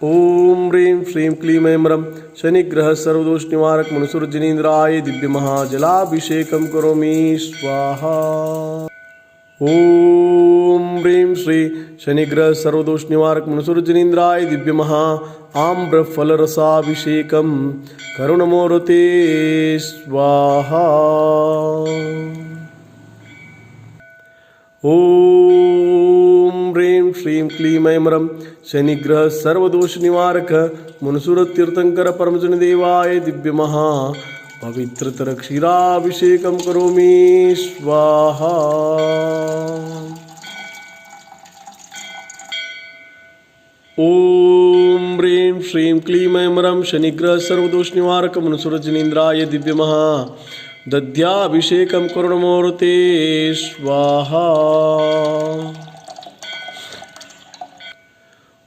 ओम ह्रीं श्रीं क्लीं ऐं ह्रं शनिग्रह सर्वदोष निवारक मनुसुरजनीन्द्राय दिव्य महाजलाभिषेकं करोमि स्वाहा। ओम ह्रीं श्री शनिग्रह सर्वदोष निवारक मनुसुरजनीन्द्राय दिव्य महा आम्र फलरसाभिषेकं करुणमूर्ते स्वाहा। ओम ह्रीं श्रीं क्लीं ऐं ह्रं शनिग्रह सर्वदोष निवारक मुनसुर तीर्थंकर परमजन देवाय दिव्य महा पवित्रतर क्षीराभिषेकं करोमि स्वाहा। ओम ह्रीं श्रीं क्लीं ऐं ह्रं शनिग्रह सर्वदोष निवारक मुनसुरजनीन्द्राय दिव्य महा दध्याभिषेकं करुणमूर्ते स्वाहा।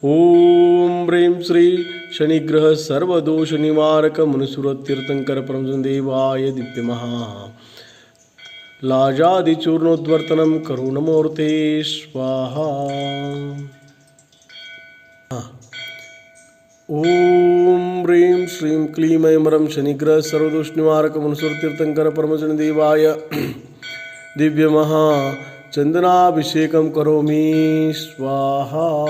ओम ह्रीं श्री शनिग्रह सर्वदोष निवारक मुनसुर तीर्थंकर परमजन देवाय दिव्य महा लाजादिचूर्णोद्वर्तनं करुणमूर्ते स्वाहा। ओम ह्रीं श्रीं क्लीं ऐं ह्रं शनिग्रह सर्वदोष निवारक मुनसुर तीर्थंकर परमजन देवाय दिव्य महा चंदनाभिषेकं करोमि स्वाहा।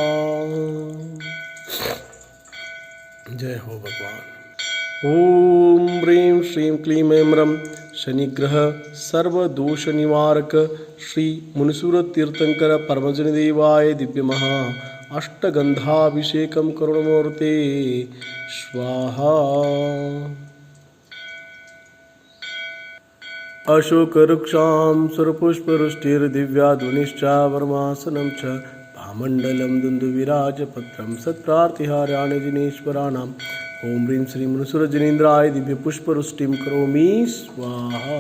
जय हो भगवान। ओम ह्रीं श्रीं क्लीं ऐं ह्रं शनिग्रह सर्वदोष निवारक श्री मुनसुर तीर्थंकर परमजन देवाय दिव्य महा अष्टगंधाभिषेकं करुणमूर्ते स्वाहा। अशोकवृक्षां सुरपुष्पवृष्टिर्दिव्याध्वनिश्चावरमासनं च भामण्डलं दुन्दुविराजपत्रं सत्प्रार्तिहाराणि जिनेश्वराणाम्। ओम ह्रीं श्री मुनसुरजनीन्द्राय दिव्यपुष्पवृष्टिं करोमि स्वाहा।